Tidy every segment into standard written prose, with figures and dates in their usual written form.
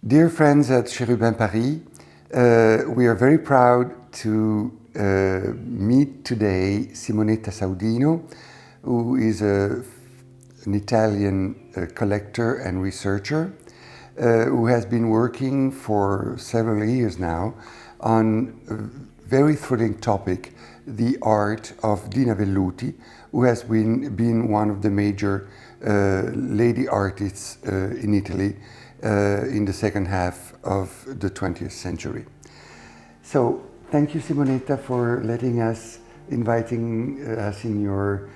Dear friends at Cherubin Paris, we are very proud to meet today Simonetta Saudino, who is an Italian collector and researcher who has been working for several years now on a very thrilling topic, the art of Dina Velluti, who has been one of the major lady artists in Italy in the second half of the 20th century. So thank you, Simonetta, for inviting us in your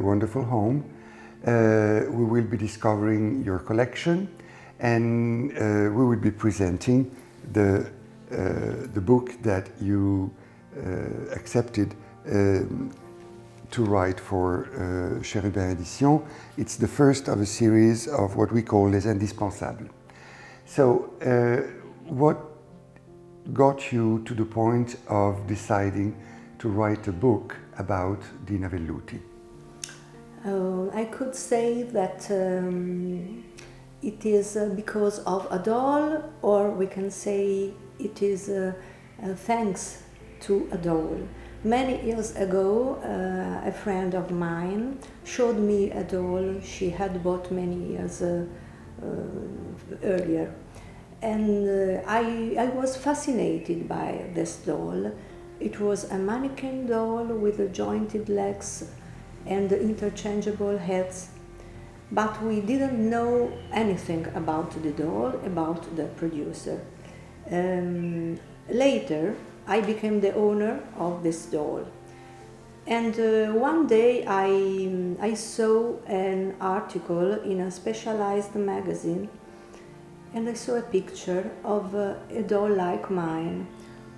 wonderful home. We will be discovering your collection, and we will be presenting the book that you accepted to write for Cherubin Édition. It's the first of a series of what we call les Indispensables. So, what got you to the point of deciding to write a book about Dina Velluti? I could say that it is because of a doll, or we can say it is thanks to a doll. Many years ago, a friend of mine showed me a doll she had bought many years earlier, and I was fascinated by this doll. It was a mannequin doll with jointed legs and interchangeable heads, but we didn't know anything about the doll, about the producer. Later, I became the owner of this doll. And one day I saw an article in a specialized magazine, and I saw a picture of a doll like mine.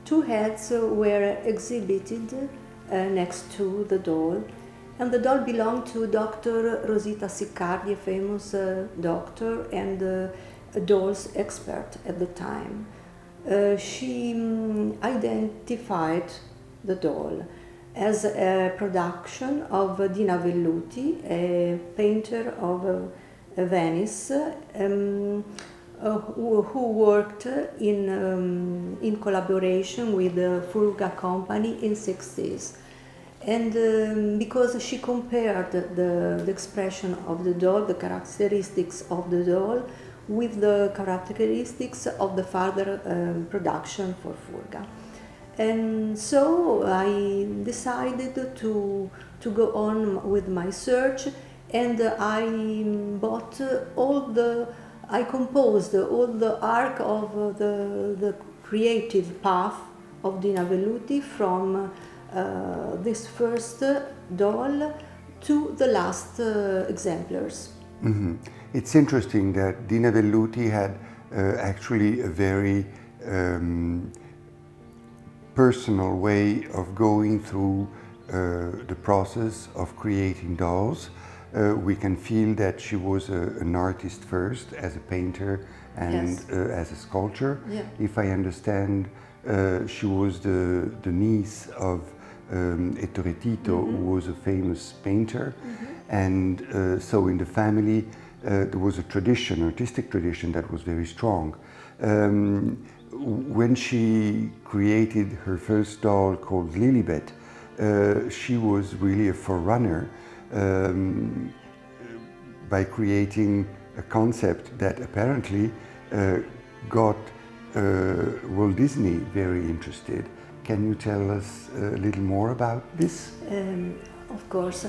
Two heads were exhibited next to the doll, and the doll belonged to Dr. Rosita Siccardi, a famous doctor and a dolls expert at the time. She identified the doll as a production of Dina Velluti, a painter of Venice, who worked in collaboration with the Furga company in 60s. And because she compared the expression of the doll, the characteristics of the doll, with the characteristics of the further production for Furga. And so I decided to go on with my search, and I composed all the arc of the creative path of Dina Velluti from this first doll to the last exemplars. Mm-hmm. It's interesting that Dina Velluti had actually a very personal way of going through the process of creating dolls. We can feel that she was an artist first, as a painter and Yes. As a sculptor. Yeah. If I understand, she was the niece of Ettore Tito, who was a famous painter. And so in the family there was a tradition, artistic tradition, that was very strong. When she created her first doll called Lilibet, she was really a forerunner by creating a concept that apparently got Walt Disney very interested. Can you tell us a little more about this? Of course.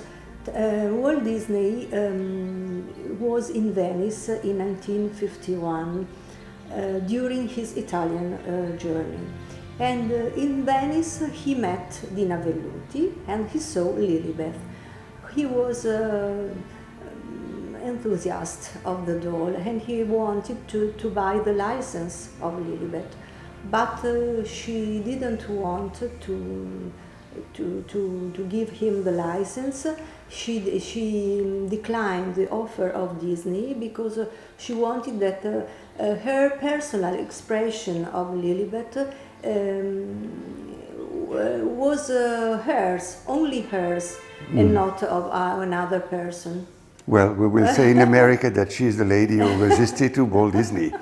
Walt Disney was in Venice in 1951 during his Italian journey. And in Venice he met Dina Velluti and he saw Lilibet. He was enthusiast of the doll, and he wanted to buy the license of Lilibet. But she didn't want to give him the license. She declined the offer of Disney because she wanted that her personal expression of Lilibet was hers, only hers, and not of another person. Well, we will say in America that she's the lady who resisted to Walt Disney.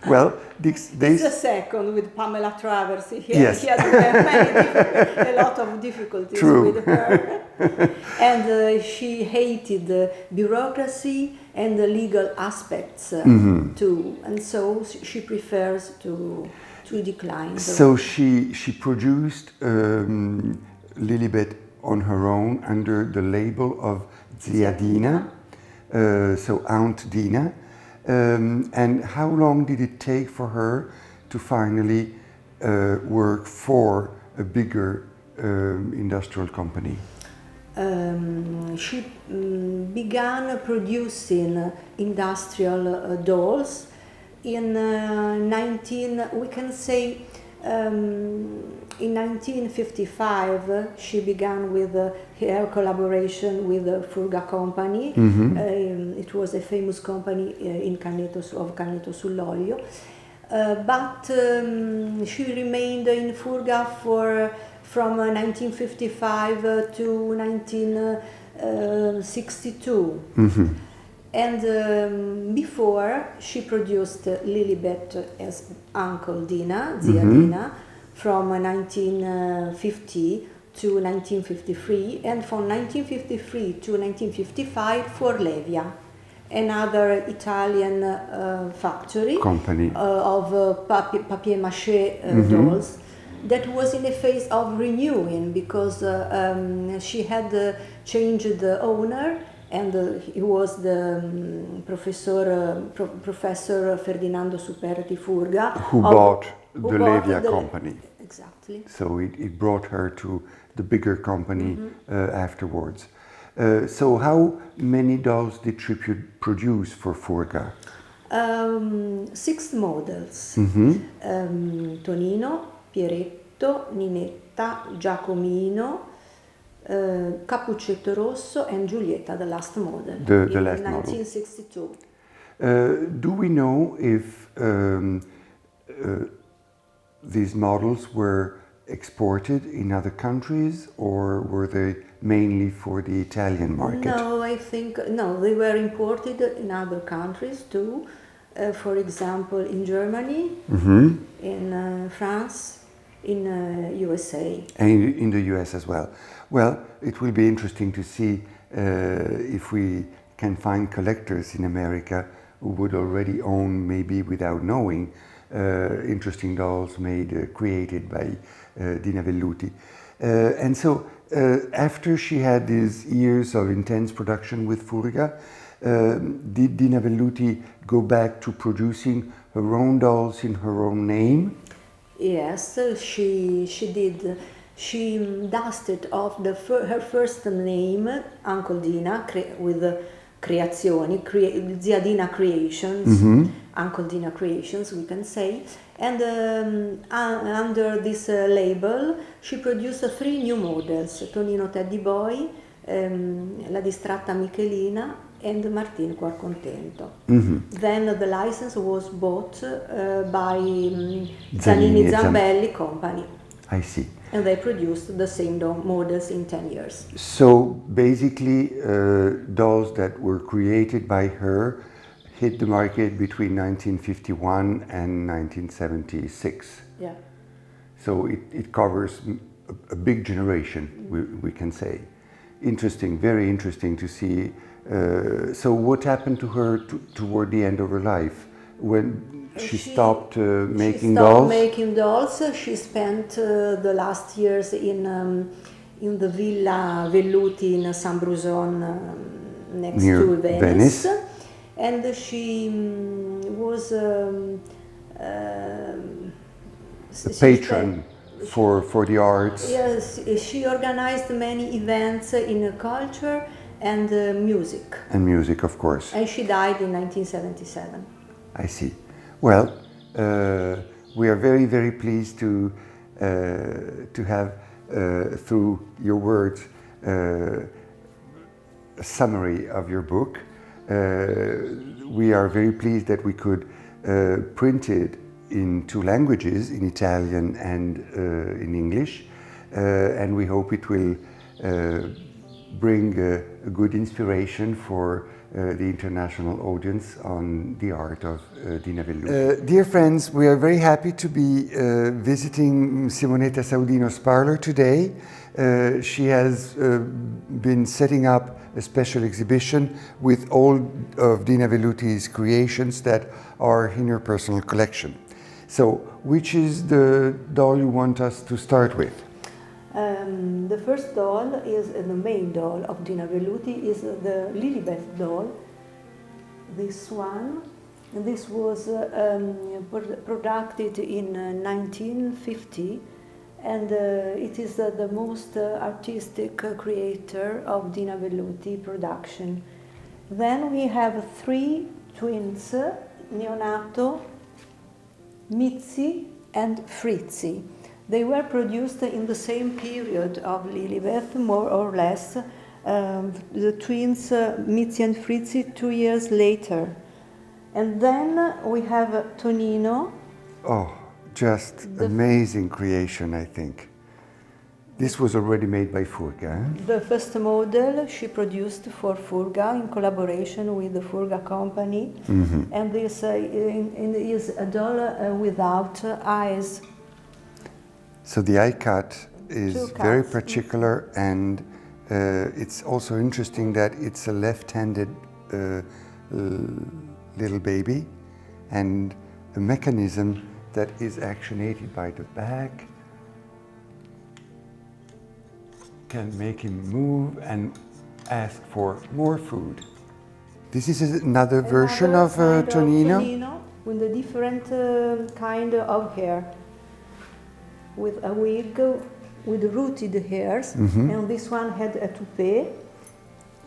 Well, it's the second with Pamela Travers. Yes. He had a lot of difficulties True. with her. And she hated the bureaucracy and the legal aspects too. And so she prefers to decline. So she produced Lilibet on her own under the label of Zia Dina, so Aunt Dina. And how long did it take for her to finally work for a bigger industrial company? She began producing industrial dolls in in 1955. She began with her collaboration with the Furga company. It was a famous company in Canneto sull'Olio. But she remained in Furga from 1955 to 1962. And before, she produced Lilibet as Uncle Dina, Zia Dina, from 1950 to 1953, and from 1953 to 1955 for Levia, another Italian factory Company. Of papier-mâché dolls that was in a phase of renewing because she had changed the owner, and he was the Professor Ferdinando Superti Furga, who bought the Levia company. Exactly. So it brought her to the bigger company afterwards. So how many dolls did she produce for Furga? 6 models. Tonino, Pieretto, Ninetta, Giacomino, Cappuccetto Rosso, and Giulietta, the last model, the last 1962. Do we know if these models were exported in other countries, or were they mainly for the Italian market? No, I think, no, they were imported in other countries too. For example, in Germany, in France, in USA. And in the US as well. Well, it will be interesting to see if we can find collectors in America who would already own, maybe without knowing, interesting dolls created by Dina Velluti. And so after she had these years of intense production with Furga, did Dina Velluti go back to producing her own dolls in her own name? Yes, she did. She dusted off her first name, Uncle Dina, with Creazioni, Zia Dina Creations, Uncle Dina Creations, we can say. And under this label, she produced 3 new models: Tonino Teddy Boy, La Distratta Michelina, and Martin Quarcontento. Then the license was bought by Zanini Zambelli Company. I see. And they produced the same models in 10 years. So basically, dolls that were created by her hit the market between 1951 and 1976. Yeah. So it covers a big generation, we can say. Interesting, very interesting to see. So what happened to her toward the end of her life? When she stopped making dolls? Making dolls. She spent the last years in the Villa Velluti in San Bruson, next to Venice. And she was a patron for the arts. Yes, she organized many events in culture and music. And music, of course. And she died in 1977. I see. Well, we are very, very pleased to have, through your words, a summary of your book. We are very pleased that we could print it in 2 languages, in Italian and in English, and we hope it will bring a good inspiration for the international audience on the art of Dina Velluti. Dear friends, we are very happy to be visiting Simonetta Saudino's parlor today. She has been setting up a special exhibition with all of Dina Velluti's creations that are in her personal collection. So, which is the doll you want us to start with? The first doll is the main doll of Dina Velluti is the Lilibet doll. This one, and this was produced in 1950, and it is the most artistic creator of Dina Velluti production. Then we have three twins, Neonato, Mitzi, and Fritzi. They were produced in the same period of Lilibet, more or less. The twins, Mitzi and Fritzi, 2 years later. And then we have Tonino. Oh, just amazing creation, I think. This was already made by Furga. The first model she produced for Furga in collaboration with the Furga company. Mm-hmm. And this is a doll without eyes. So the eye cut is very particular, and it's also interesting that it's a left-handed little baby, and a mechanism that is actuated by the back can make him move and ask for more food. This is another version of Tonino with a different kind of hair, with a wig with rooted hairs, and this one had a toupee,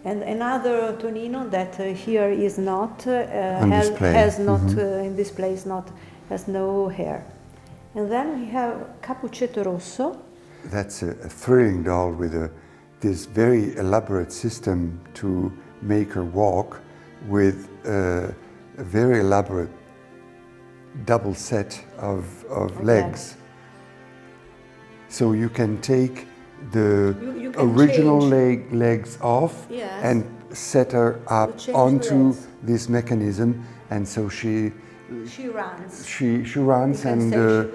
and another Tonino that here is not has not in this place has no hair. And then we have Capuccetto Rosso. That's a thrilling doll with this very elaborate system to make her walk, with a very elaborate double set of legs. So you can take the original legs off, yes, and set her up onto this mechanism, and so she runs. She runs, and the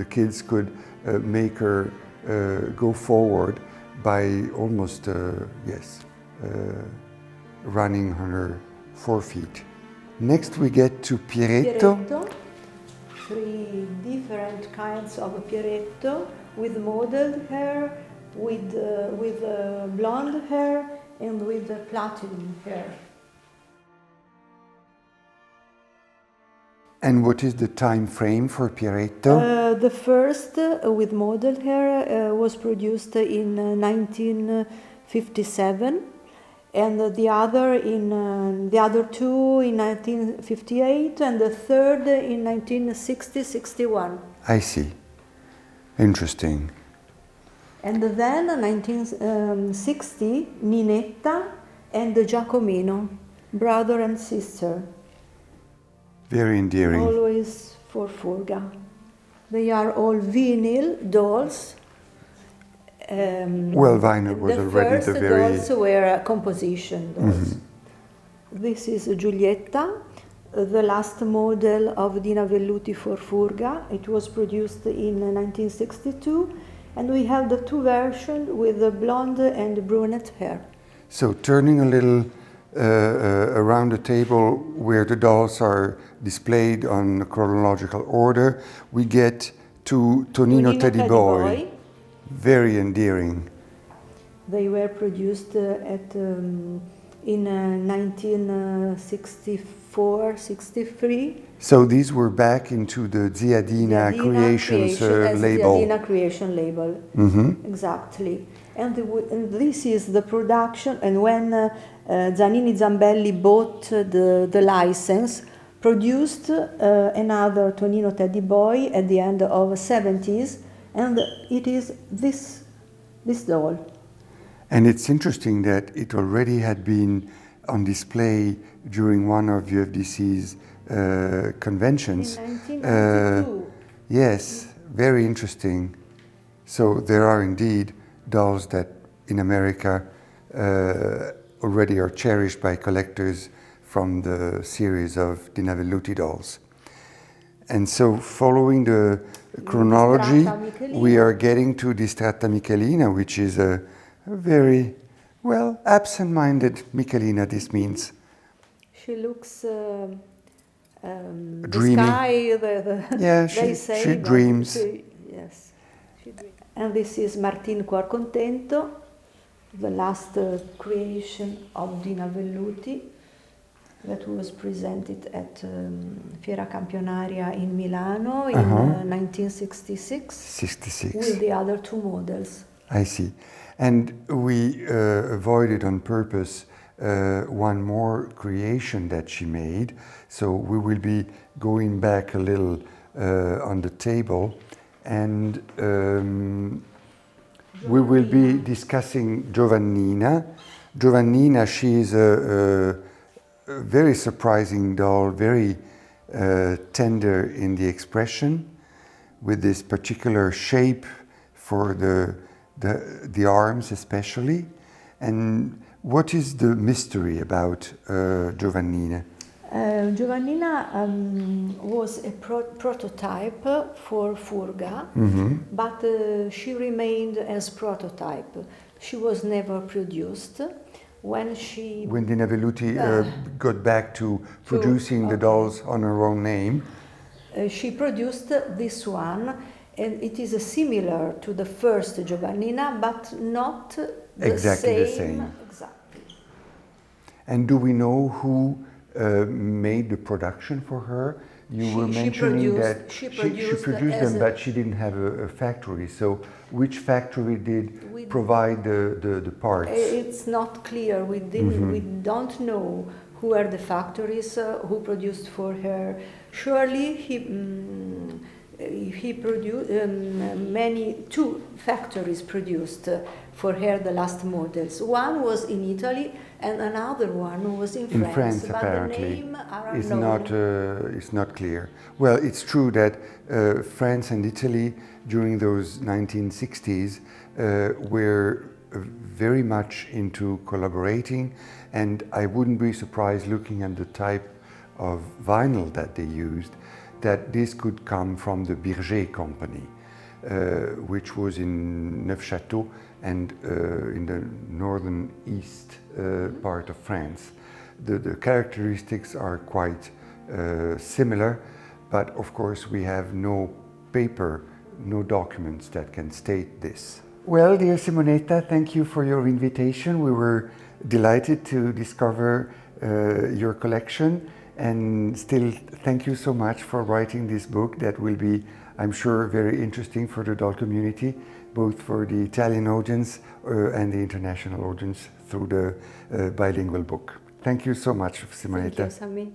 kids could make her go forward by almost running on her 4 feet. Next we get to Pieretto. 3 different kinds of Pieretto, with modeled hair, with blonde hair, and with platinum hair. And what is the time frame for Pieretto? The first, with modeled hair, was produced in 1957. And the other two in 1958, and the third in 1960-61. I see. Interesting. And then 1960, Ninetta and Giacomino, brother and sister. Very endearing. Always for Furga. They are all vinyl dolls. Vinyl was already the very... The dolls were composition dolls. Mm-hmm. This is Giulietta, the last model of Dina Velluti for Furga. It was produced in 1962, and we have the 2 versions with the blonde and brunette hair. So turning a little around the table where the dolls are displayed on chronological order, we get to Tonino Teddy Boy. Very endearing. They were produced in 1964-63. So these were back into the Zia Dina Creations label. Zia Dina Creation label, exactly. And this is the production, and when Zanini Zambelli bought the license, produced another Tonino Teddy Boy at the end of the 70s, and it is this doll. And it's interesting that it already had been on display during one of UFDC's conventions. In 1992. Yes, very interesting. So there are indeed dolls that in America already are cherished by collectors from the series of Dina Velluti dolls. And so, following the chronology, we are getting to Distratta Michelina, which is a very, well, absent-minded Michelina, this means. She looks dreamy. The sky, yeah, she dreams. Yes, she dreams. And this is Martin Cuorcontento, the last creation of Dina Velluti, that was presented at Fiera Campionaria in Milano in 1966. 66. With the other two models. I see. And we avoided on purpose one more creation that she made. So we will be going back a little on the table, and we will be discussing Giovannina. Giovannina, she is a very surprising doll, very tender in the expression, with this particular shape for the arms especially. And what is the mystery about Giovannina? Giovannina was a prototype for Furga, but she remained as prototype. She was never produced. When Dina Velluti got back to producing the dolls on her own name, she produced this one, and it is similar to the first Giovannina, but not exactly the same. Exactly. And do we know who made the production for her? You were mentioning that she produced them, but she didn't have a factory. So which factory did provide the parts? It's not clear. We don't know who are the factories who produced for her. Surely he produced two factories produced for her the last models. One was in Italy and another one was in France. In France, but apparently, the name are unknown. It's not clear. Well, it's true that France and Italy during those 1960s were very much into collaborating, and I wouldn't be surprised, looking at the type of vinyl that they used, that this could come from the Birger company, which was in Neufchâteau and in the northern east part of France. The characteristics are quite similar, but of course we have no paper, no documents that can state this. Well, dear Simonetta, thank you for your invitation. We were delighted to discover your collection, and still thank you so much for writing this book that will be, I'm sure, very interesting for the doll community, both for the Italian audience and the international audience through the bilingual book. Thank you so much, Simonetta. Thank you, Sami.